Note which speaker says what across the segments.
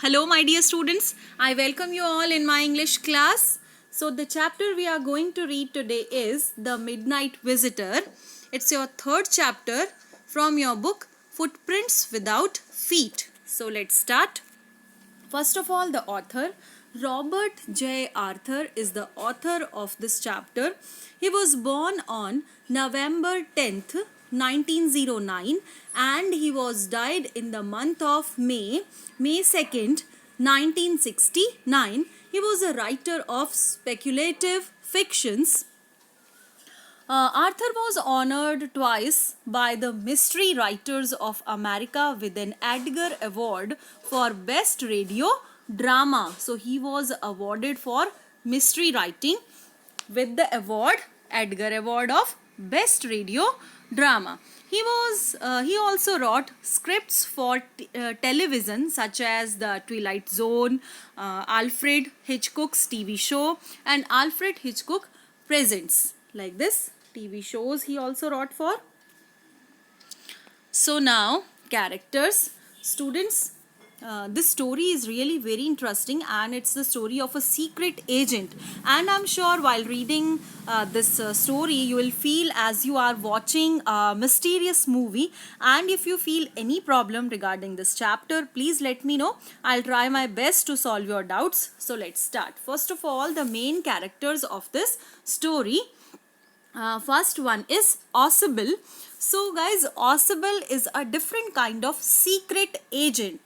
Speaker 1: Hello, my dear students. I welcome you all in my English class. So, the chapter we are going to read today is The Midnight Visitor. It's your third chapter from your book Footprints Without Feet. So, let's start. First of all, the author Robert J. Arthur is the author of this chapter. He was born on November 10th, 1909, and he was died in the month of May 2nd, 1969. He was a writer of speculative fictions. Arthur was honored twice by the Mystery Writers of America with an Edgar Award for Best Radio Drama. So he was awarded for mystery writing with the award Edgar Award of Best Radio Drama. He also wrote scripts for television such as The Twilight Zone, Alfred Hitchcock's TV show, and Alfred Hitchcock Presents. Like this TV shows he also wrote for. So now characters, students, this story is really very interesting, and it's the story of a secret agent. And I'm sure while reading this story, you will feel as you are watching a mysterious movie. And if you feel any problem regarding this chapter, please let me know. I'll try my best to solve your doubts. So let's start. First of all, the main characters of this story. First one is Ausable. So guys, Ausable is a different kind of secret agent.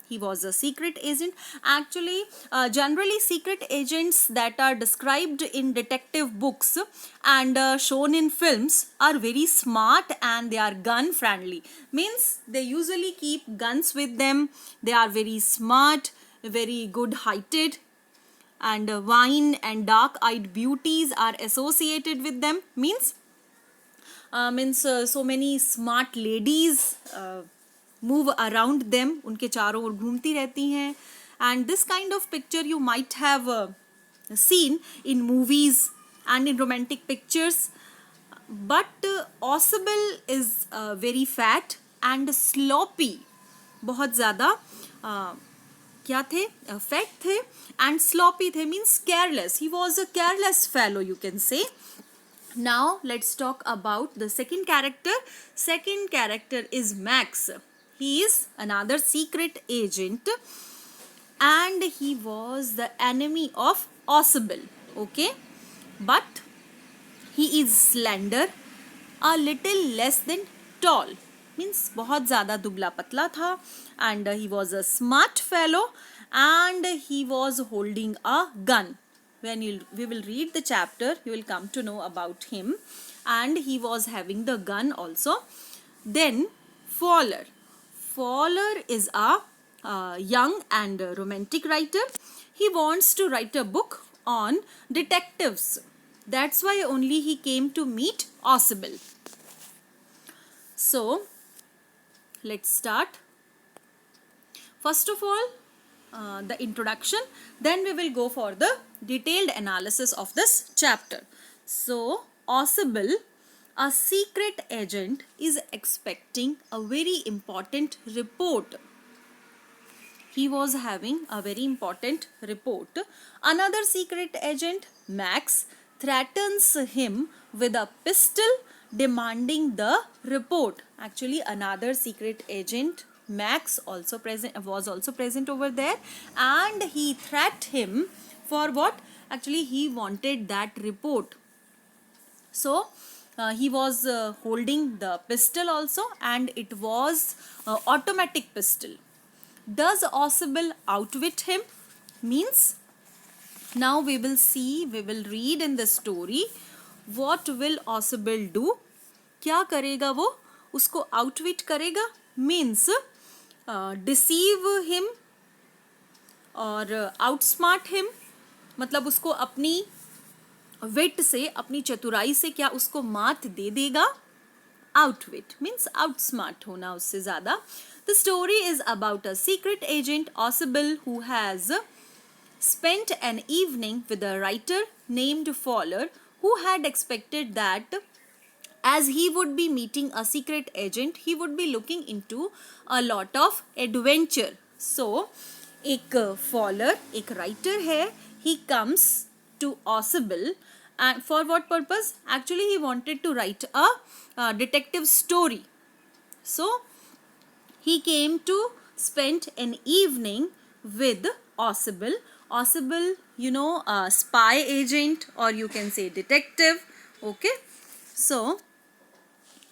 Speaker 1: He was a secret agent. Actually, generally secret agents that are described in detective books and shown in films are very smart, and they are gun friendly. Means they usually keep guns with them. They are very smart, very good heighted, and wine and dark-eyed beauties are associated with them. Means so many smart ladies move around them. उनके चारों ओर घूमती रहती हैं. And this kind of picture you might have seen in movies and in romantic pictures. But Ausable is very fat and sloppy. बहुत ज़्यादा क्या थे? Fat थे and sloppy थे, means careless. He was a careless fellow, you can say. Now let's talk about the second character. Second character is Max. He is another secret agent, and he was the enemy of Ausable. Okay, but he is slender, a little less than tall. Means बहुत ज़्यादा दुबला पतला था, and he was a smart fellow, and he was holding a gun. When we will read the chapter, you will come to know about him, and he was having the gun also. Then Fowler. Fowler is a young and romantic writer. He wants to write a book on detectives. That's why only he came to meet Ausable. So let's start. First of all, the introduction, then we will go for the detailed analysis of this chapter. So Ausable, a secret agent, is expecting a very important report. He was having a very important report. Another secret agent, Max, threatens him with a pistol, demanding the report. Actually, another secret agent, Max, was also present over there, and he threatened him for what? Actually, he wanted that report. So he was holding the pistol also, and it was automatic pistol. Does Ausable outwit him? Means now we will read in the story what will Ausable do. क्या करेगा वो? उसको outwit करेगा. Means deceive him और outsmart him. मतलब उसको अपनी विट से, अपनी चतुराई से क्या उसको मात दे देगा. Outwit means outsmart होना उससे ज़्यादा. The story is about a secret agent, Ausable, who has spent an evening with a writer named Fowler, who had expected that as he would be meeting a secret agent, he would be looking into a lot of adventure. So एक faller, एक writer है, he comes to Ausable and for what purpose? Actually he wanted to write a detective story. So he came to spend an evening with Ausable. Ausable, you know, a spy agent or you can say detective. Okay, so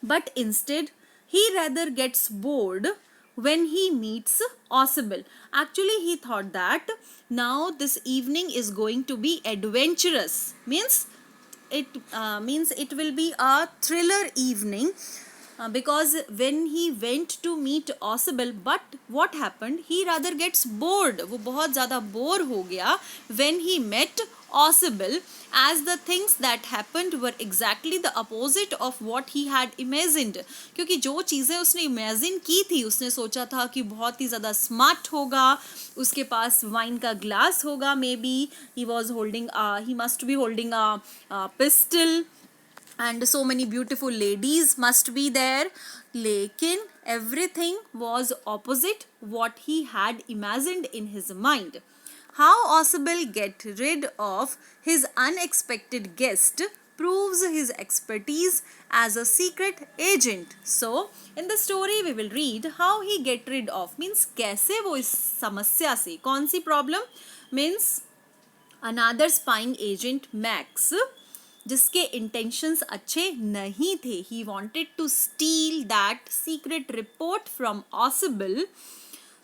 Speaker 1: but instead he rather gets bored when he meets Ausable. Actually he thought that now this evening is going to be adventurous, means it will be a thriller evening, because when he went to meet Ausable, but what happened, he rather gets bored, वो बहुत ज़्यादा bore हो गया when he met Ausable, as the things that happened were exactly the opposite of what he had imagined. क्योंकि जो चीज़ें उसने imagine की थी, उसने सोचा था कि बहुत ही ज़्यादा smart होगा, उसके पास वाइन का ग्लास होगा, maybe he must be holding a pistol and so many beautiful ladies must be there. Lekin everything was opposite what he had imagined in his mind. How Ausable get rid of his unexpected guest proves his expertise as a secret agent. So in the story we will read how he get rid of, means कैसे वो इस समस्या से, कौन सी problem, means another spying agent Max, जिसके intentions अच्छे नहीं थे, he wanted to steal that secret report from Ausable.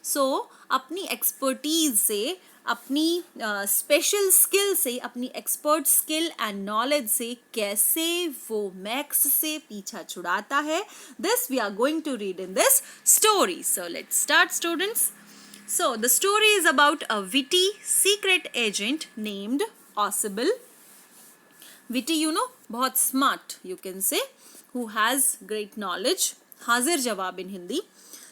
Speaker 1: So अपनी एक्सपर्टीज से, अपनी स्पेशल स्किल से, अपनी एक्सपर्ट स्किल एंड नॉलेज से कैसे वो मैक्स से पीछा छुड़ाता है, this we are going to read in this story. So let's start students. So the story is about a witty secret agent named Ausable. Witty, you know, बहुत smart, you can say, who has great knowledge. हाजिर जवाब in Hindi.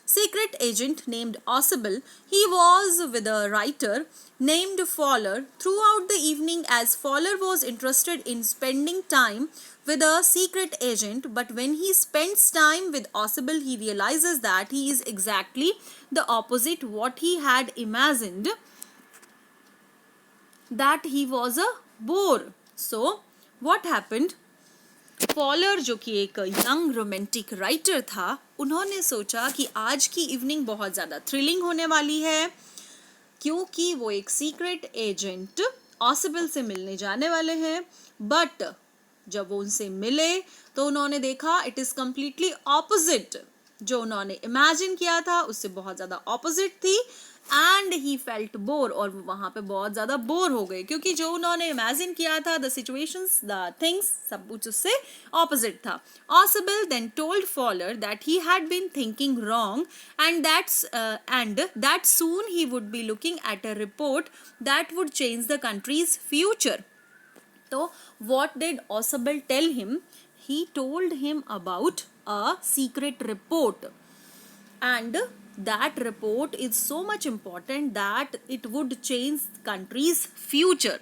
Speaker 1: Secret agent named Ausable. He was with a writer named Fowler throughout the evening, as Fowler was interested in spending time with a secret agent, but when he spends time with Ausable, he realizes that he is exactly the opposite what he had imagined, that he was a bore. So what happened? Fowler, जो कि एक young romantic writer था, उन्होंने सोचा कि आज की evening बहुत ज़्यादा थ्रिलिंग होने वाली है, क्योंकि वो एक सीक्रेट एजेंट ऑसिबल से मिलने जाने वाले हैं. बट जब वो उनसे मिले तो उन्होंने देखा इट इज़ कम्प्लीटली ऑपोजिट. जो उन्होंने इमेजिन किया था उससे बहुत ज़्यादा ऑपोजिट थी, एंड ही फेल्ट बोर, और वहाँ पे बहुत ज़्यादा बोर हो गए, क्योंकि जो उन्होंने इमेजिन किया था, द सिचुएशंस, द थिंग्स, सब कुछ उससे ऑपोजिट था. Ausable then told Fowler that he had been thinking wrong, and that soon he would be looking at a report that would change the country's future. So what did Ausable tell him? He told him about a secret report, and that report is so much important that it would change country's future.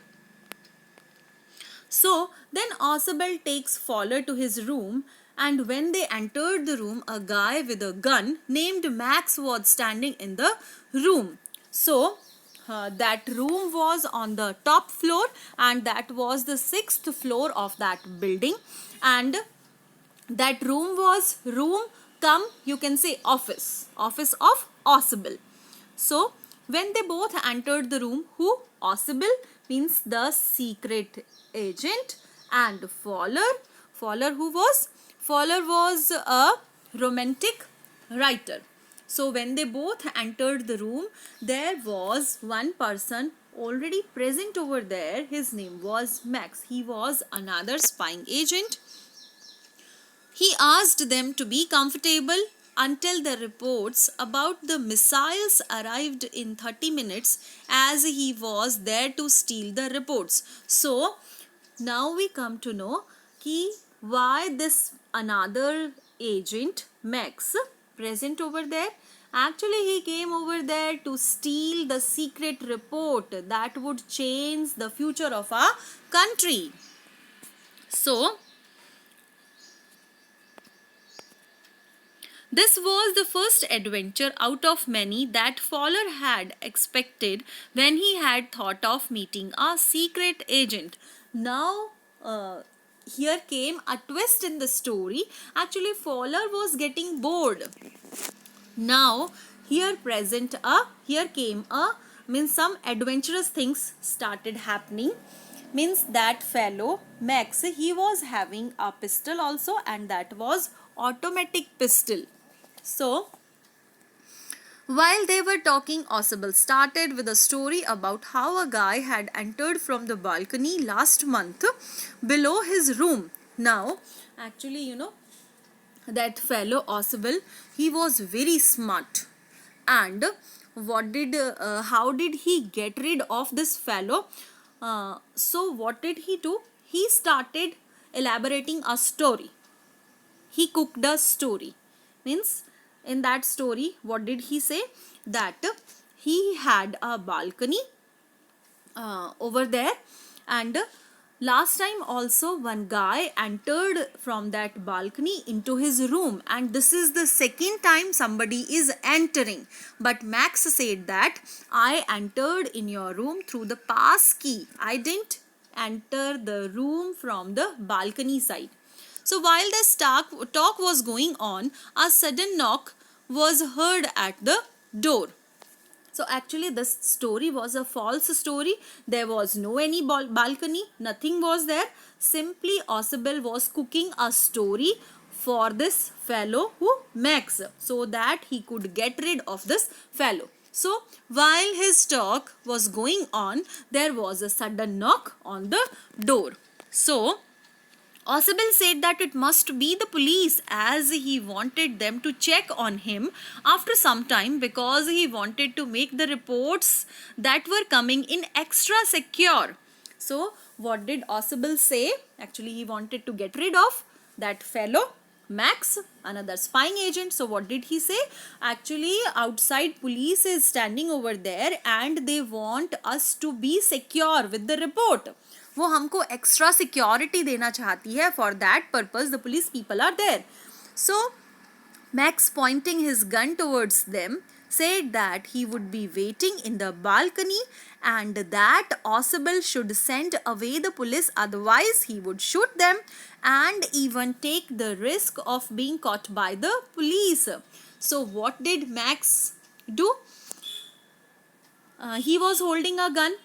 Speaker 1: So then Ausable takes Fowler to his room, and when they entered the room, a guy with a gun named Max was standing in the room. So that room was on the top floor, and that was the 6th floor of that building, and that room was room come, you can say, office of Ausable. So when they both entered the room, who? Ausable, means the secret agent, and Fowler who was? Fowler was a romantic writer. So when they both entered the room, there was one person already present over there. His name was Max. He was another spying agent. He asked them to be comfortable until the reports about the missiles arrived in 30 minutes, as he was there to steal the reports. So now we come to know why this another agent Max present over there. Actually he came over there to steal the secret report that would change the future of our country. So This was the first adventure out of many that Fowler had expected when he had thought of meeting a secret agent. Now, here came a twist in the story. Actually, Fowler was getting bored. Now, here came a means some adventurous things started happening. Means that fellow Max, he was having a pistol also, and that was automatic pistol. So, while they were talking, Osable started with a story about how a guy had entered from the balcony last month below his room. Now, actually, that fellow Osable, he was very smart. And how did he get rid of this fellow? So, what did he do? He started elaborating a story. He cooked a story. Means, in that story, what did he say? That he had a balcony over there, and last time also one guy entered from that balcony into his room, and this is the second time somebody is entering. But Max said that I entered in your room through the pass key. I didn't enter the room from the balcony side. So while this talk was going on, a sudden knock was heard at the door. So actually this story was a false story. There was no any balcony, nothing was there. Simply Osable was cooking a story for this fellow who Max, so that he could get rid of this fellow. So while his talk was going on, there was a sudden knock on the door. So Osable said that it must be the police, as he wanted them to check on him after some time, because he wanted to make the reports that were coming in extra secure. So what did Osable say? Actually, he wanted to get rid of that fellow Max, another spying agent. So what did he say? Actually, outside police is standing over there and they want us to be secure with the report. वो हमको extra security देना चाहती है. For that purpose the police people are there. So Max, pointing his gun towards them, said that he would be waiting in the balcony and that Osable should send away the police, otherwise he would shoot them and even take the risk of being caught by the police. So what did Max do? He was holding a gun.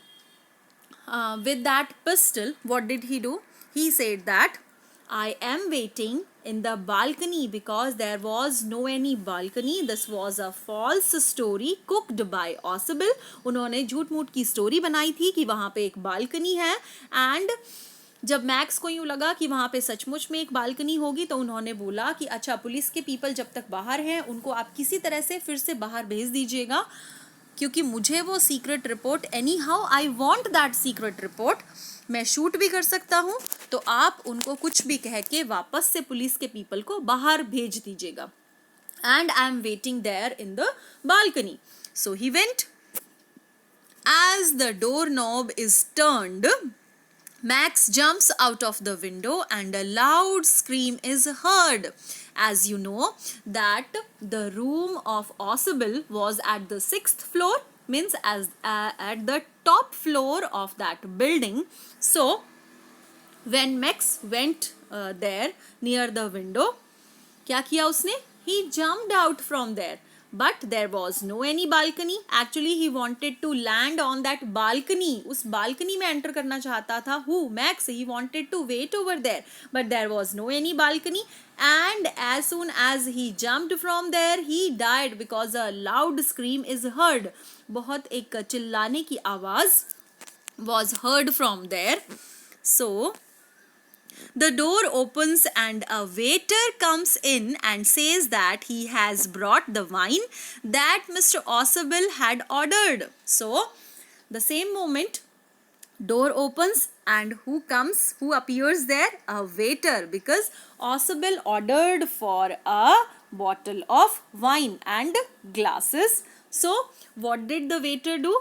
Speaker 1: With that pistol, what did he do? He said that I am waiting in the balcony, because there was no any balcony. This was a false story cooked by Osable. उन्होंने झूठ मूठ की story बनाई थी कि वहाँ पे एक बालकनी है, एंड जब मैक्स को यूँ लगा कि वहाँ पे सचमुच में एक बालकनी होगी तो उन्होंने बोला कि अच्छा, पुलिस के पीपल जब तक बाहर हैं उनको आप किसी तरह से फिर से बाहर भेज दीजिएगा, क्योंकि मुझे वो secret report any how I want that secret report, मैं शूट भी कर सकता हूँ, तो आप उनको कुछ भी कह के वापस से पुलिस के पीपल को बाहर भेज दीजिएगा. And I am waiting there in the balcony. So he went. As the door knob is turned, Max jumps out of the window and a loud scream is heard. As you know that the room of Osable was at the 6th floor, means as at the top floor of that building. So when Max went there near the window, क्या किया उसने? He jumped out from there. But there was no any balcony. Actually he wanted to land on that balcony. उस balcony में enter करना चाहता था. Who? Max. He wanted to wait over there. But there was no any balcony. And as soon as he jumped from there, he died because a loud scream is heard. बहुत एक चिल्लाने की आवाज़ was heard from there. So the door opens and a waiter comes in and says that he has brought the wine that Mr. Osable had ordered. So the same moment, door opens and who appears there? A waiter, because Osable ordered for a bottle of wine and glasses. So what did the waiter do?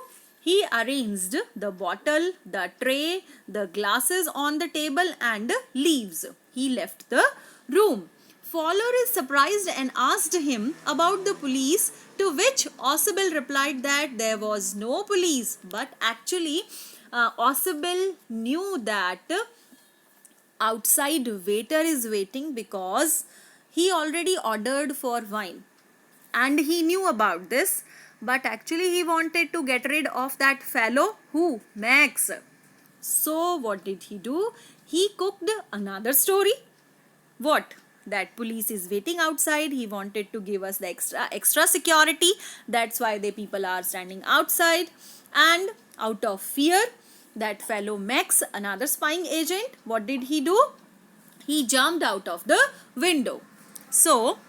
Speaker 1: He arranged the bottle, the tray, the glasses on the table and leaves. He left the room. Fowler is surprised and asked him about the police, to which Ausable replied that there was no police. But actually, Ausable knew that outside waiter is waiting because he already ordered for wine, and he knew about this, but actually he wanted to get rid of that fellow, who, Max. So what did he do? He cooked another story. What? That police is waiting outside. He wanted to give us the extra security. That's why the people are standing outside. And out of fear, that fellow Max, another spying agent, what did he do? He jumped out of the window. So,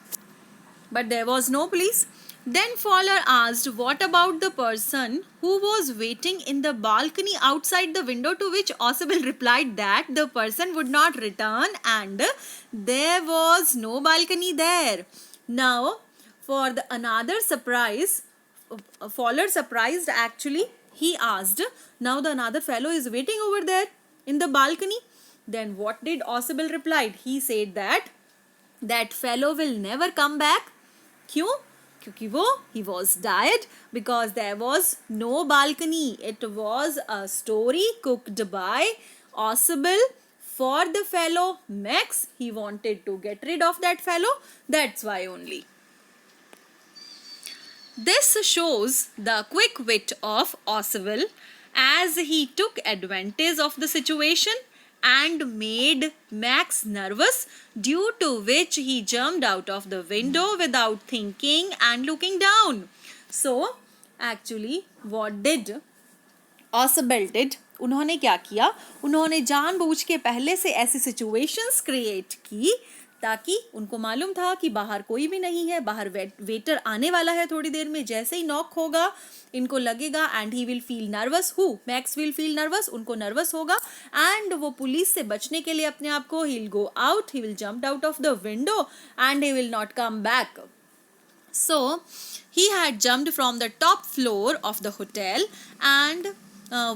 Speaker 1: but there was no police. Then Fowler asked, what about the person who was waiting in the balcony outside the window, to which Ausable replied that the person would not return and there was no balcony there. Now, for the another surprise, Fowler surprised actually, he asked, now the another fellow is waiting over there in the balcony. Then what did Ausable replied? He said that fellow will never come back. क्यों? क्योंकि वो he was dead, because there was no balcony. It was a story cooked by Ausable for the fellow Max. He wanted to get rid of that fellow. That's why only. This shows the quick wit of Ausable, as he took advantage of the situation and made Max nervous, due to which he jumped out of the window without thinking and looking down. So, actually, what did Ausable did? उन्होंने क्या किया? उन्होंने जानबूझ के पहले से ऐसी situations create की ताकि उनको मालूम था कि बाहर कोई भी नहीं है, बाहर वेटर आने वाला है थोड़ी देर में. जैसे ही नॉक होगा इनको लगेगा and he will feel nervous. Who? Max will feel nervous. उनको नर्वस होगा एंड वो पुलिस से बचने के लिए अपने आप को he will go out, he will jump out of the window and he will not come back. So he had jumped from the top floor of the hotel and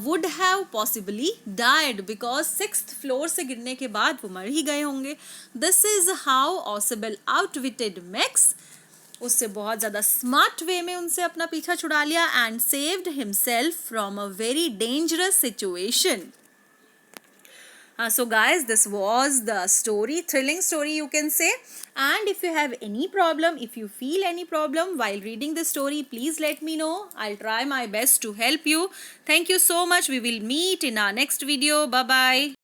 Speaker 1: would have possibly died, because 6th floor से गिरने के बाद वो मर ही गए होंगे. This is how Ausable outwitted Max. उससे बहुत ज़्यादा स्मार्ट वे में उनसे अपना पीछा छुड़ा लिया and saved himself from a very dangerous situation. So guys, this was the story, thrilling story you can say. And if you have any problem, if you feel any problem while reading the story, please let me know. I'll try my best to help you. Thank you so much. We will meet in our next video. Bye bye.